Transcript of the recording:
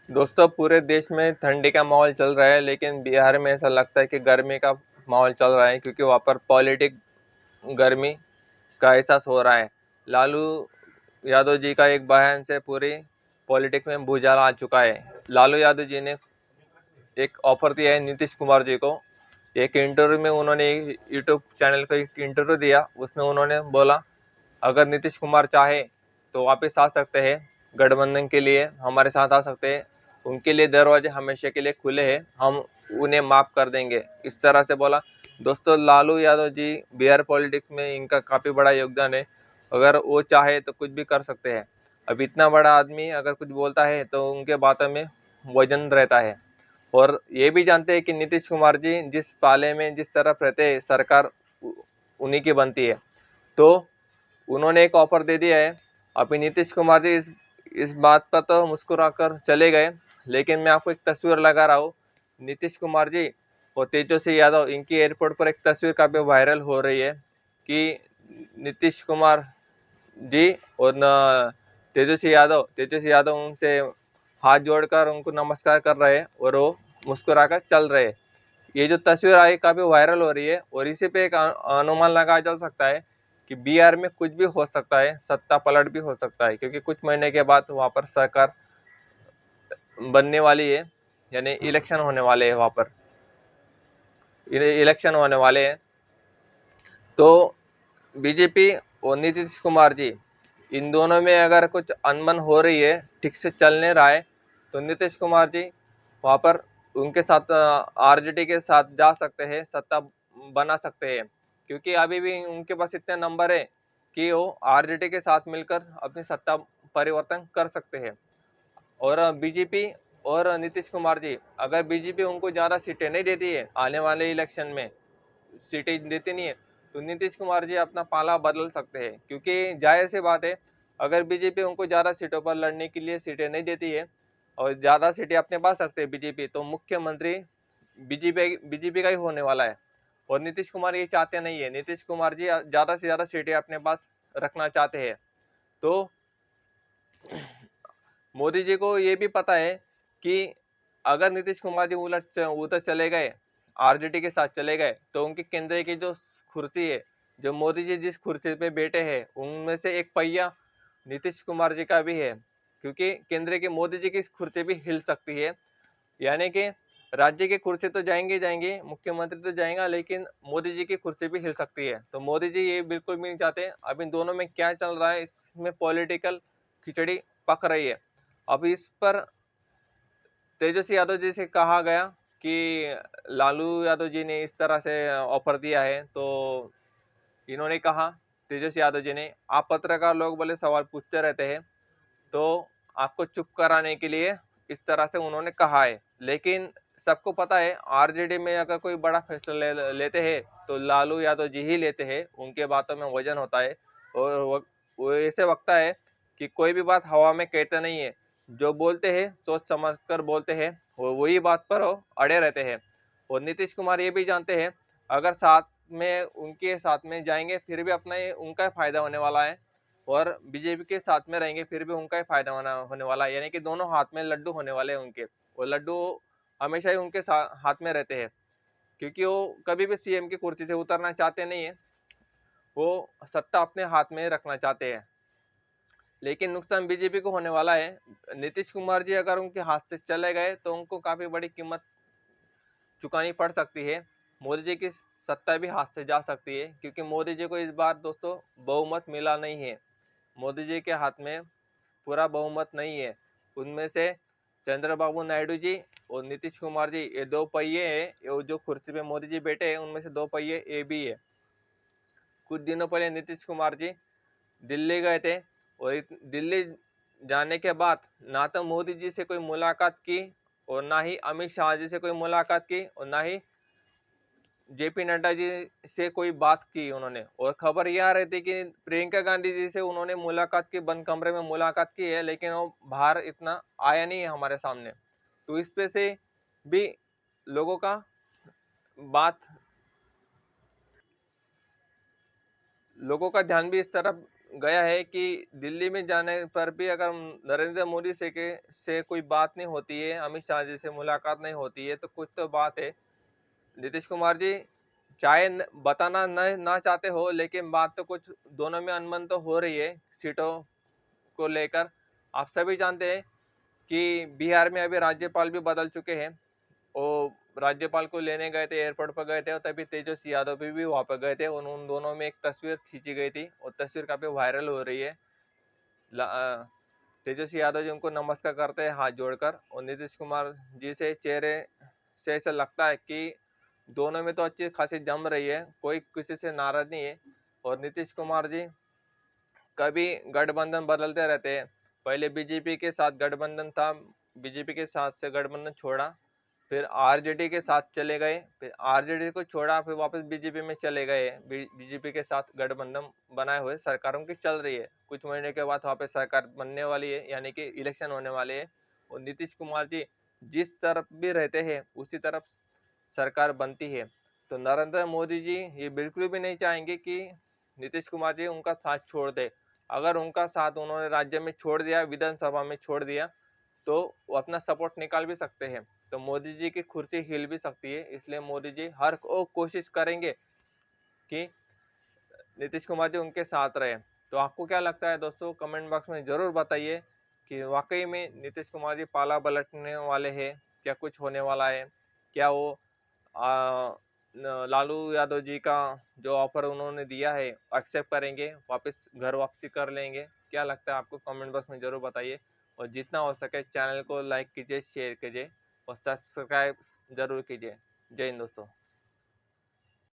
दोस्तों, पूरे देश में ठंडी का माहौल चल रहा है, लेकिन बिहार में ऐसा लगता है कि गर्मी का माहौल चल रहा है, क्योंकि वहाँ पर पॉलिटिक गर्मी का एहसास हो रहा है। लालू यादव जी का एक बयान से पूरी पॉलिटिक्स में भूचाल आ चुका है। लालू यादव जी ने एक ऑफर दिया है नीतीश कुमार जी को। एक इंटरव्यू में उन्होंने यूट्यूब चैनल को एक इंटरव्यू दिया, उसमें उन्होंने बोला अगर नीतीश कुमार चाहे तो वापस आ सकते हैं, गठबंधन के लिए हमारे साथ आ सकते हैं, उनके लिए दरवाजे हमेशा के लिए खुले हैं, हम उन्हें माफ़ कर देंगे, इस तरह से बोला। दोस्तों, लालू यादव जी बिहार पॉलिटिक्स में इनका काफ़ी बड़ा योगदान है। अगर वो चाहे तो कुछ भी कर सकते हैं। अब इतना बड़ा आदमी अगर कुछ बोलता है तो उनके बातों में वजन रहता है। और ये भी जानते हैं कि नीतीश कुमार जी जिस पाले में जिस तरफ रहते हैं, सरकार उन्हीं की बनती है। तो उन्होंने एक ऑफर दे दिया है। अभी नीतीश कुमार जी इस बात पर तो मुस्कुराकर चले गए, लेकिन मैं आपको एक तस्वीर लगा रहा हूँ। नीतीश कुमार जी और तेजस्वी यादव, इनकी एयरपोर्ट पर एक तस्वीर काफ़ी वायरल हो रही है कि नीतीश कुमार जी और तेजस्वी यादव उनसे हाथ जोड़कर उनको नमस्कार कर रहे हैं और वो मुस्कुराकर चल रहे हैं। ये जो तस्वीर आई काफ़ी वायरल हो रही है, और इसी पे एक अनुमान लगाया जा सकता है कि बिहार में कुछ भी हो सकता है, सत्ता पलट भी हो सकता है, क्योंकि कुछ महीने के बाद वहाँ पर सरकार बनने वाली है, यानी इलेक्शन होने वाले हैं, वहाँ पर इलेक्शन होने वाले हैं। तो बीजेपी और नीतीश कुमार जी, इन दोनों में अगर कुछ अनबन हो रही है, ठीक से चल नहीं रहा है, तो नीतीश कुमार जी वहाँ पर उनके साथ आरजेडी के साथ जा सकते हैं, सत्ता बना सकते हैं, क्योंकि अभी भी उनके पास इतने नंबर है कि वो आरजेडी के साथ मिलकर अपनी सत्ता परिवर्तन कर सकते हैं। और बीजेपी और नीतीश कुमार जी, अगर बीजेपी उनको ज़्यादा सीटें नहीं देती है, आने वाले इलेक्शन में सीटें देती नहीं है, तो नीतीश कुमार जी अपना पाला बदल सकते हैं, क्योंकि जाहिर सी बात है, अगर बीजेपी उनको ज़्यादा सीटों पर लड़ने के लिए सीटें नहीं देती है और ज़्यादा सीटें अपने पास रखते हैं बीजेपी, तो मुख्यमंत्री बीजेपी का ही होने वाला है। और नीतीश कुमार ये चाहते नहीं है। नीतीश कुमार जी ज़्यादा से ज़्यादा सीटें अपने पास रखना चाहते हैं। तो मोदी जी को ये भी पता है कि अगर नीतीश कुमार जी उधर चले गए, आरजेडी के साथ चले गए, तो उनकी केंद्र की जो कुर्सी है, जो मोदी जी जिस कुर्सी पे बैठे हैं, उनमें से एक पहिया नीतीश कुमार जी का भी है, क्योंकि केंद्र की मोदी जी की कुर्सी भी हिल सकती है। यानी कि राज्य की कुर्सी तो जाएंगे जाएंगे, मुख्यमंत्री तो जाएगा, लेकिन मोदी जी की कुर्सी भी हिल सकती है। तो मोदी जी ये बिल्कुल भी नहीं चाहते। अब इन दोनों में क्या चल रहा है, इसमें पॉलिटिकल खिचड़ी पक रही है। अब इस पर तेजस्वी यादव जी से कहा गया कि लालू यादव जी ने इस तरह से ऑफर दिया है, तो इन्होंने कहा, तेजस्वी यादव जी ने, आप पत्रकार लोग बोले सवाल पूछते रहते हैं, तो आपको चुप कराने के लिए इस तरह से उन्होंने कहा है। लेकिन सबको पता है, आरजेडी में अगर कोई बड़ा फैसला लेते हैं तो लालू यादव जी ही लेते हैं, उनके बातों में वजन होता है। और वो ऐसे वक्ता है कि कोई भी बात हवा में कहते नहीं है, जो बोलते हैं सोच समझ कर बोलते हैं, वो वही बात पर वो अड़े रहते हैं। और नीतीश कुमार ये भी जानते हैं, अगर साथ में उनके साथ में जाएंगे फिर भी अपना उनका फायदा होने वाला है, और बीजेपी के साथ में रहेंगे फिर भी उनका ही फायदा होने वाला है। यानी कि दोनों हाथ में लड्डू होने वाले हैं उनके, और लड्डू हमेशा ही उनके हाथ में रहते हैं, क्योंकि वो कभी भी सीएम की कुर्सी से उतरना चाहते नहीं है, वो सत्ता अपने हाथ में रखना चाहते हैं। लेकिन नुकसान बीजेपी को होने वाला है। नीतीश कुमार जी अगर उनके हाथ से चले गए तो उनको काफी बड़ी कीमत चुकानी पड़ सकती है। मोदी जी की सत्ता भी हाथ से जा सकती है, क्योंकि मोदी जी को इस बार दोस्तों बहुमत मिला नहीं है। मोदी जी के हाथ में पूरा बहुमत नहीं है। उनमें से चंद्रबाबू नायडू जी और नीतीश कुमार जी, ये दो पहिए हैं, ये जो कुर्सी पे मोदी जी बैठे हैं, उनमें से दो पहिए ये भी है। कुछ दिनों पहले नीतीश कुमार जी दिल्ली गए थे, और दिल्ली जाने के बाद ना तो मोदी जी से कोई मुलाकात की, और ना ही अमित शाह जी से कोई मुलाकात की, और ना ही जेपी नड्डा जी से कोई बात की उन्होंने। और खबर यह आ रही थी कि प्रियंका गांधी जी से उन्होंने मुलाकात की, बंद कमरे में मुलाकात की है, लेकिन वो बाहर इतना आया नहीं है हमारे सामने। तो इस पे से भी लोगों का बात लोगों का ध्यान भी इस तरफ गया है कि दिल्ली में जाने पर भी अगर नरेंद्र मोदी से कोई बात नहीं होती है, अमित शाह जी से मुलाकात नहीं होती है, तो कुछ तो बात है। नीतीश कुमार जी चाहे बताना ना चाहते हो, लेकिन बात तो कुछ दोनों में अनबन तो हो रही है सीटों को लेकर। आप सभी जानते हैं कि बिहार में अभी राज्यपाल भी बदल चुके हैं। वो राज्यपाल को लेने गए थे, एयरपोर्ट पर गए थे, और तभी तेजस्वी यादव भी वहां पर गए थे। उन दोनों में एक तस्वीर खींची गई थी और तस्वीर काफी वायरल हो रही है। तेजस्वी यादव जी उनको नमस्कार करते हैं हाथ जोड़कर, और नीतीश कुमार जी से चेहरे से ऐसा लगता है कि दोनों में तो अच्छी खासी जम रही है, कोई किसी से नाराज नहीं है। और नीतीश कुमार जी कभी गठबंधन बदलते रहते हैं। पहले बीजेपी के साथ गठबंधन था, बीजेपी के साथ से गठबंधन छोड़ा, फिर आरजेडी के साथ चले गए, फिर आरजेडी को छोड़ा, फिर वापस बीजेपी में चले गए। बीजेपी के साथ गठबंधन बनाए हुए सरकारों की चल रही है। कुछ महीने के बाद वहाँ पे सरकार बनने वाली है, यानी कि इलेक्शन होने वाले हैं। और नीतीश कुमार जी जिस तरफ भी रहते हैं उसी तरफ सरकार बनती है। तो नरेंद्र मोदी जी ये बिल्कुल भी नहीं चाहेंगे कि नीतीश कुमार जी उनका साथ छोड़ दे। अगर उनका साथ उन्होंने राज्य में छोड़ दिया, विधानसभा में छोड़ दिया, तो वो अपना सपोर्ट निकाल भी सकते हैं। तो मोदी जी की कुर्सी हिल भी सकती है। इसलिए मोदी जी हर वो कोशिश करेंगे कि नीतीश कुमार जी उनके साथ रहे। तो आपको क्या लगता है दोस्तों, कमेंट बॉक्स में जरूर बताइए कि वाकई में नीतीश कुमार जी पाला पलटने वाले हैं, क्या कुछ होने वाला है, क्या वो लालू यादव जी का जो ऑफर उन्होंने दिया है एक्सेप्ट करेंगे, वापस घर वापसी कर लेंगे। क्या लगता है आपको, कमेंट बॉक्स में जरूर बताइए। और जितना हो सके चैनल को लाइक कीजिए, शेयर कीजिए और सब्सक्राइब जरूर कीजिए। जय हिंद दोस्तों।